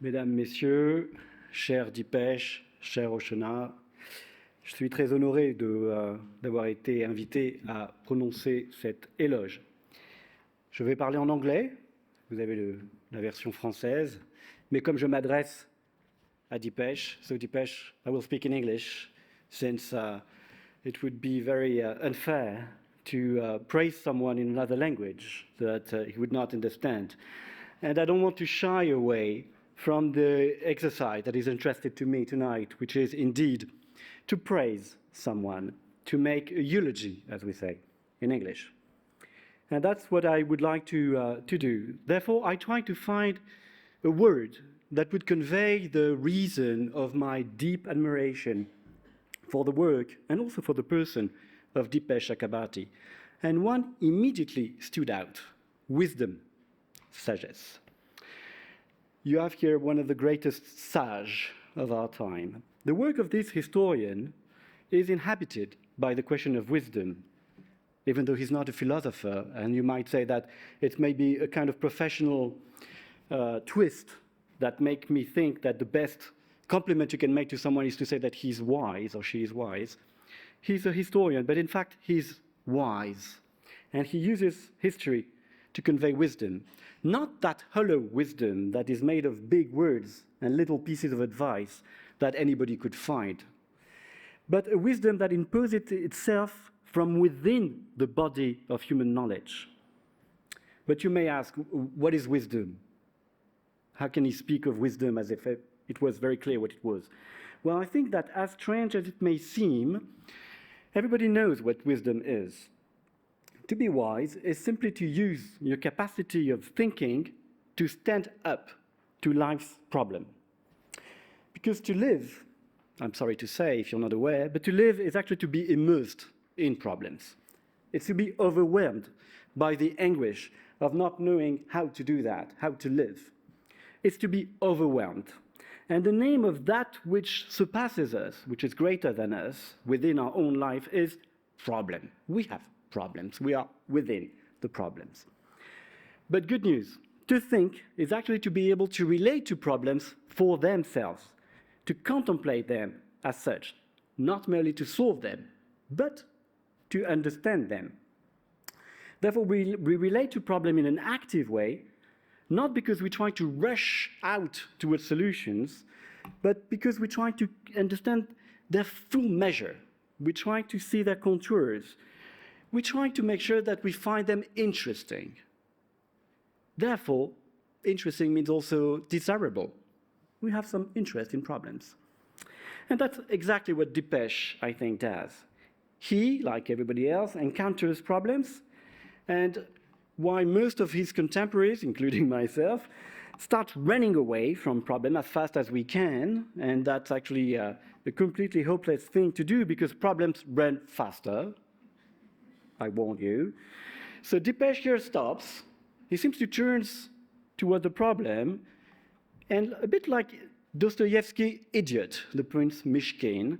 Mesdames, Messieurs, cher Dipesh, cher Oshana, je suis très honoré d'avoir été invité à prononcer cet éloge. Je vais parler en anglais, vous avez la version française, mais comme je m'adresse à Dipesh, so Dipesh, I will speak in English, since it would be very unfair to praise someone in another language that he would not understand. And I don't want to shy away from the exercise that is entrusted to me tonight, which is indeed to praise someone, to make a eulogy, as we say in English. And that's what I would like to do. Therefore, I try to find a word that would convey the reason of my deep admiration for the work and also for the person of Dipesh Chakrabarty. And one immediately stood out: wisdom, sagesse. You have here one of the greatest sages of our time. The work of this historian is inhabited by the question of wisdom, even though he's not a philosopher, and you might say that it's maybe a kind of professional twist that make me think that the best compliment you can make to someone is to say that he's wise or she is wise. He's a historian, but in fact he's wise, and he uses history to convey wisdom. Not that hollow wisdom that is made of big words and little pieces of advice that anybody could find, but a wisdom that imposes itself from within the body of human knowledge. But you may ask, what is wisdom? How can he speak of wisdom as if it was very clear what it was? Well, I think that as strange as it may seem, everybody knows what wisdom is. To be wise is simply to use your capacity of thinking to stand up to life's problem. Because to live, I'm sorry to say if you're not aware, but to live is actually to be immersed in problems. It's to be overwhelmed by the anguish of not knowing how to do that, how to live. It's to be overwhelmed. And the name of that which surpasses us, which is greater than us within our own life, is problem. We have problems. We are within the problems. But good news, to think is actually to be able to relate to problems for themselves, to contemplate them as such, not merely to solve them, but to understand them. Therefore, we relate to problems in an active way, not because we try to rush out towards solutions, but because we try to understand their full measure. We try to see their contours. We try to make sure that we find them interesting. Therefore, interesting means also desirable. We have some interest in problems. And that's exactly what Dipesh, I think, does. He, like everybody else, encounters problems, and while most of his contemporaries, including myself, start running away from problems as fast as we can, and that's actually a completely hopeless thing to do because problems run faster, I warn you. So Dipesh here stops. He seems to turn toward the problem, and a bit like Dostoevsky's Idiot, the Prince Mishkin,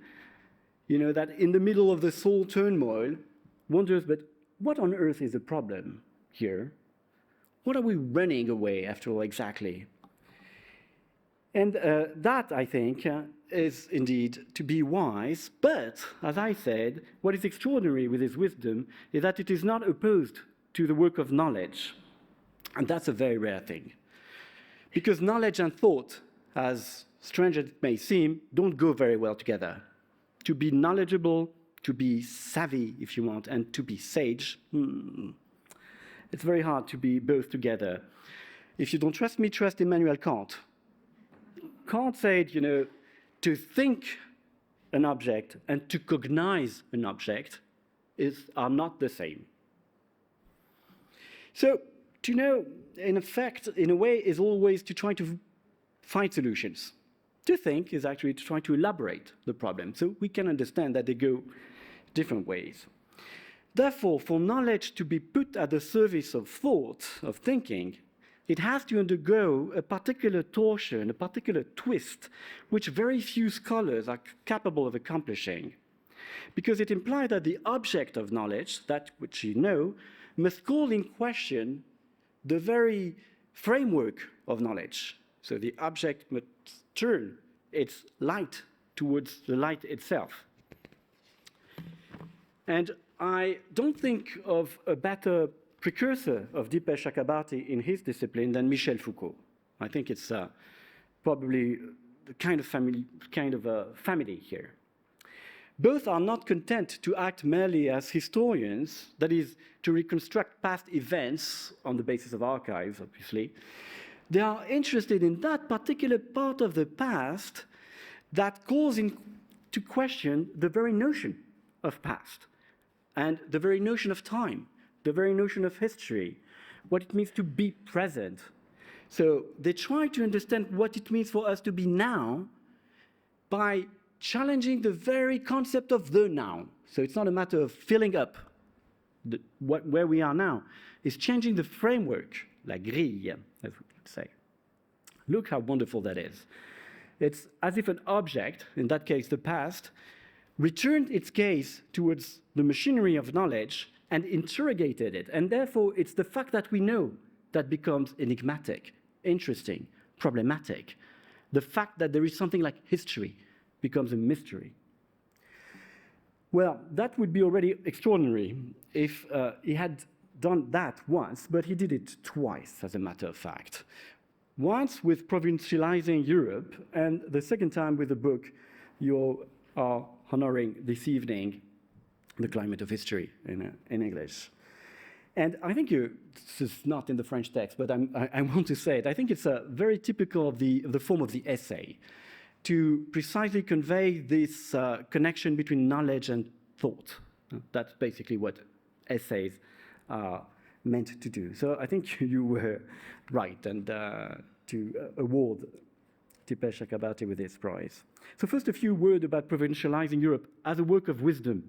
you know, that in the middle of the soul turmoil, wonders, but what on earth is the problem here? What are we running away after all exactly? And that, I think, is indeed to be wise. But, as I said, what is extraordinary with his wisdom is that it is not opposed to the work of knowledge. And that's a very rare thing. Because knowledge and thought, as strange as it may seem, don't go very well together. To be knowledgeable, to be savvy, if you want, and to be sage, it's very hard to be both together. If you don't trust me, trust Immanuel Kant. Kant said, you know, to think an object and to cognize an object are not the same. So, to know, in effect, in a way, is always to try to find solutions. To think is actually to try to elaborate the problem, so we can understand that they go different ways. Therefore, for knowledge to be put at the service of thought, of thinking, it has to undergo a particular torsion, a particular twist, which very few scholars are capable of accomplishing. Because it implies that the object of knowledge, that which you know, must call in question the very framework of knowledge. So the object must turn its light towards the light itself. And I don't think of a better precursor of Dipesh Chakrabarty in his discipline than Michel Foucault. I think it's probably the kind of a family here. Both are not content to act merely as historians, that is, to reconstruct past events on the basis of archives, obviously. They are interested in that particular part of the past that calls into question the very notion of past and the very notion of time, the very notion of history, what it means to be present. So they try to understand what it means for us to be now by challenging the very concept of the now. So it's not a matter of filling up where we are now. It's changing the framework, la grille, as we would say. Look how wonderful that is. It's as if an object, in that case the past, returned its gaze towards the machinery of knowledge and interrogated it. And therefore, it's the fact that we know that becomes enigmatic, interesting, problematic. The fact that there is something like history becomes a mystery. Well, that would be already extraordinary if he had done that once, but he did it twice, as a matter of fact. Once with provincializing Europe, and the second time with the book you are honoring this evening, The Climate of History in English. And I think this is not in the French text, but I want to say it. I think it's very typical of the form of the essay to precisely convey this connection between knowledge and thought. That's basically what essays are meant to do. So I think you were right and to award Dipesh Chakrabarty with this prize. So first, a few words about provincializing Europe as a work of wisdom.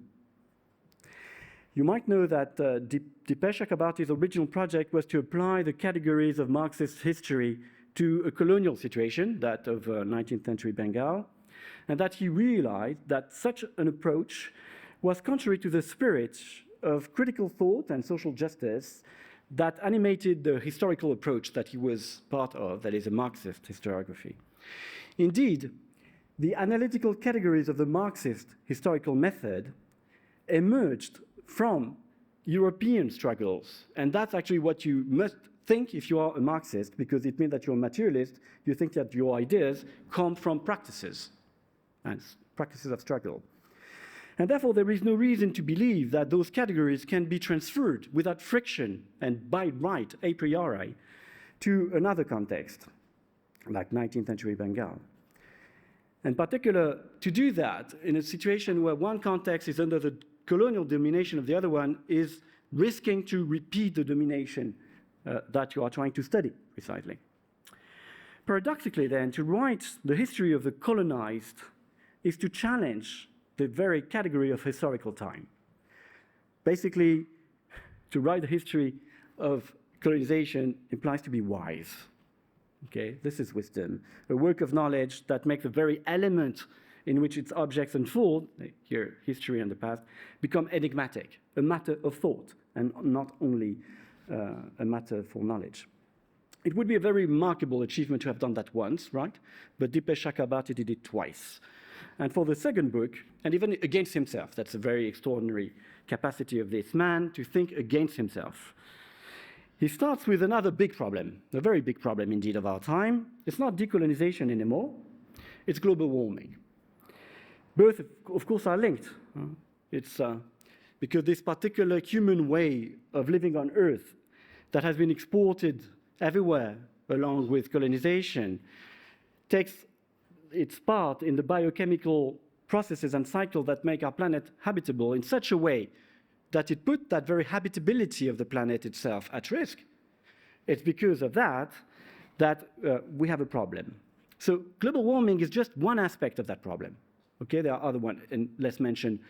You might know that Dipesh Chakrabarty's original project was to apply the categories of Marxist history to a colonial situation, that of 19th century Bengal, and that he realized that such an approach was contrary to the spirit of critical thought and social justice that animated the historical approach that he was part of, that is a Marxist historiography. Indeed, the analytical categories of the Marxist historical method emerged from European struggles, and that's actually what you must think if you are a Marxist, because it means that you're a materialist. You think that your ideas come from practices, and practices of struggle. And therefore, there is no reason to believe that those categories can be transferred without friction and by right, a priori, to another context, like 19th century Bengal. In particular, to do that in a situation where one context is under the colonial domination of the other one is risking to repeat the domination that you are trying to study, precisely. Paradoxically, then, to write the history of the colonized is to challenge the very category of historical time. Basically, to write the history of colonization implies to be wise. Okay, this is wisdom, a work of knowledge that makes the very element in which its objects unfold, here history and the past, become enigmatic, a matter of thought, and not only a matter for knowledge. It would be a very remarkable achievement to have done that once, right? But Dipesh Chakrabarty did it twice. And for the second book, and even against himself, that's a very extraordinary capacity of this man to think against himself. He starts with another big problem, a very big problem indeed of our time. It's not decolonization anymore, it's global warming. Both, of course, are linked. It's because this particular human way of living on Earth that has been exported everywhere along with colonization takes its part in the biochemical processes and cycles that make our planet habitable in such a way that it put that very habitability of the planet itself at risk. It's because of that we have a problem. So global warming is just one aspect of that problem. Okay, there are other ones, and let's mention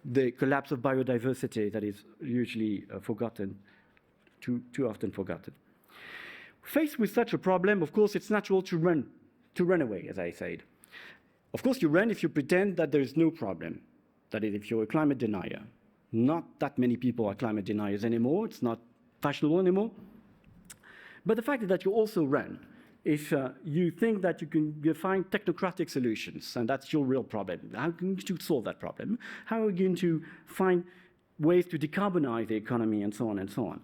the collapse of biodiversity that is usually forgotten, too often forgotten. Faced with such a problem, of course, it's natural to run away, as I said. Of course, you run if you pretend that there is no problem. That is, if you're a climate denier. Not that many people are climate deniers anymore. It's not fashionable anymore. But the fact is that you also run if you think that you can find technocratic solutions, and that's your real problem. How are you going to solve that problem? How are you going to find ways to decarbonize the economy, and so on and so on?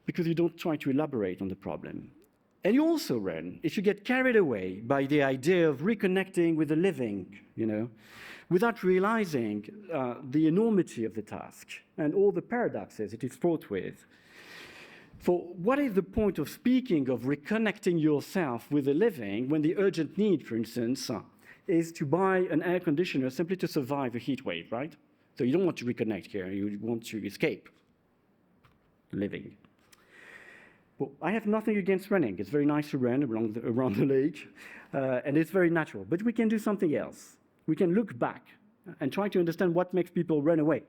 Because you don't try to elaborate on the problem. And you also run, if you get carried away by the idea of reconnecting with the living, without realizing the enormity of the task and all the paradoxes it is fraught with. For what is the point of speaking of reconnecting yourself with the living when the urgent need, for instance, is to buy an air conditioner simply to survive a heat wave, right? So you don't want to reconnect here, you want to escape living. Well, I have nothing against running. It's very nice to run around the lake, and it's very natural. But we can do something else. We can look back and try to understand what makes people run away.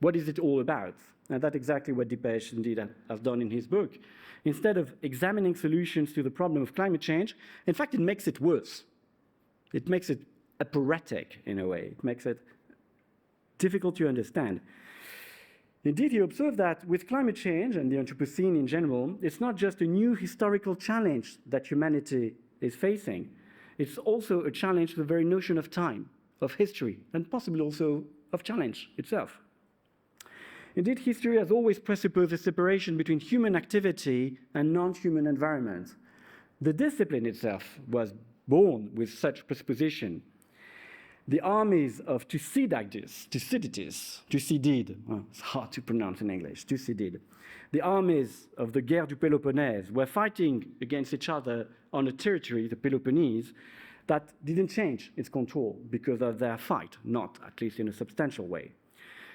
What is it all about? And that's exactly what Dipesh indeed has done in his book. Instead of examining solutions to the problem of climate change, in fact, it makes it worse. It makes it operatic in a way. It makes it difficult to understand. Indeed, he observed that with climate change and the Anthropocene in general, it's not just a new historical challenge that humanity is facing. It's also a challenge to the very notion of time, of history, and possibly also of challenge itself. Indeed, history has always presupposed a separation between human activity and non-human environment. The discipline itself was born with such presupposition. The armies of Thucydides, it's hard to pronounce in English, Thucydides. The armies of the Guerre du Péloponnèse were fighting against each other on a territory, the Peloponnese, that didn't change its control because of their fight, not at least in a substantial way.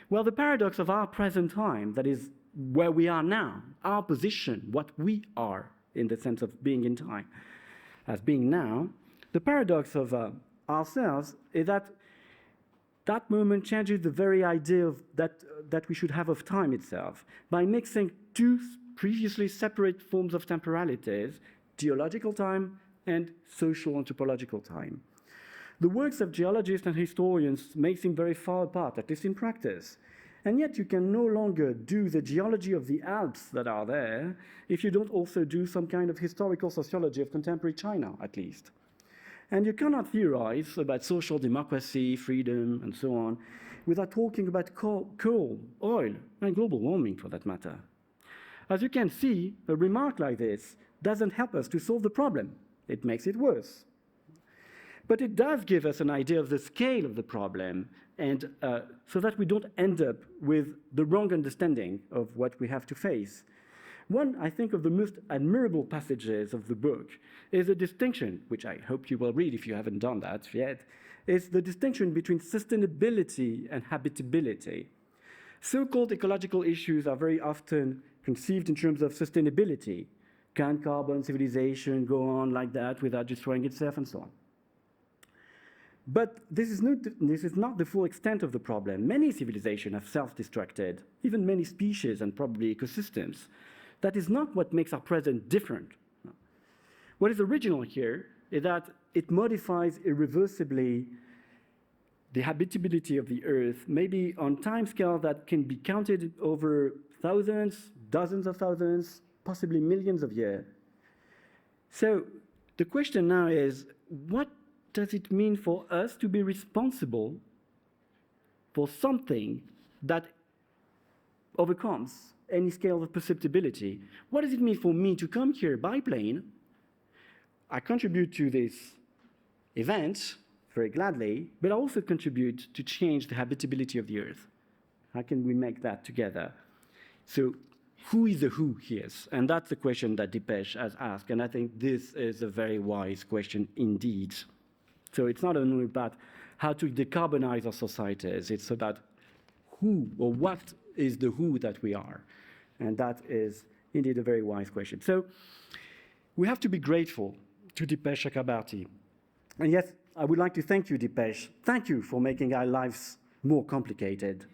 Well, the paradox of our present time, that is where we are now, our position, what we are in the sense of being in time, as being now, the paradox of ourselves is that that moment changes the very idea of that we should have of time itself by mixing two previously separate forms of temporalities, geological time and social anthropological time. The works of geologists and historians may seem very far apart, at least in practice, and yet you can no longer do the geology of the Alps that are there if you don't also do some kind of historical sociology of contemporary China, at least. And you cannot theorize about social democracy, freedom, and so on, without talking about coal, oil, and global warming, for that matter. As you can see, a remark like this doesn't help us to solve the problem. It makes it worse. But it does give us an idea of the scale of the problem, and so that we don't end up with the wrong understanding of what we have to face. One, I think, of the most admirable passages of the book is a distinction, which I hope you will read if you haven't done that yet, is the distinction between sustainability and habitability. So-called ecological issues are very often conceived in terms of sustainability. Can carbon civilization go on like that without destroying itself, and so on? But this is not the full extent of the problem. Many civilizations have self-destructed, even many species and probably ecosystems. That is not what makes our present different. What is original here is that it modifies irreversibly the habitability of the Earth, maybe on time scale that can be counted over thousands, dozens of thousands, possibly millions of years. So the question now is, what does it mean for us to be responsible for something that overcomes any scale of perceptibility? What does it mean for me to come here by plane? I contribute to this event very gladly, but I also contribute to change the habitability of the Earth. How can we make that together? So who is the who here? And that's the question that Dipesh has asked, and I think this is a very wise question indeed. So it's not only about how to decarbonize our societies, it's about who or what is the who that we are. And that is indeed a very wise question. So we have to be grateful to Dipesh Chakrabarty. And yes, I would like to thank you, Dipesh. Thank you for making our lives more complicated,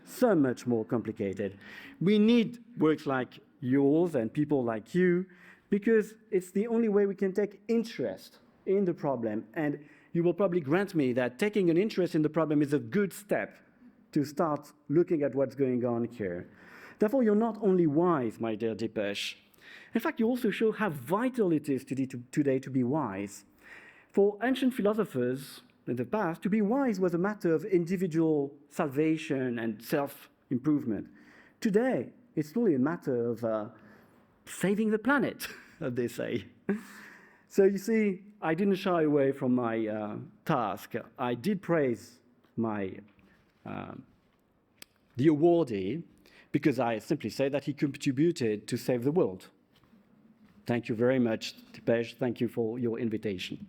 so much more complicated. We need works like yours and people like you, because it's the only way we can take interest in the problem. And you will probably grant me that taking an interest in the problem is a good step to start looking at what's going on here. Therefore, you're not only wise, my dear Dipesh, In fact, you also show how vital it is today to be wise. For ancient philosophers in the past, to be wise was a matter of individual salvation and self-improvement. Today, it's really a matter of saving the planet, as they say. So you see, I didn't shy away from my task. I did praise the awardee, because I simply say that he contributed to save the world. Thank you very much, Dipesh. Thank you for your invitation.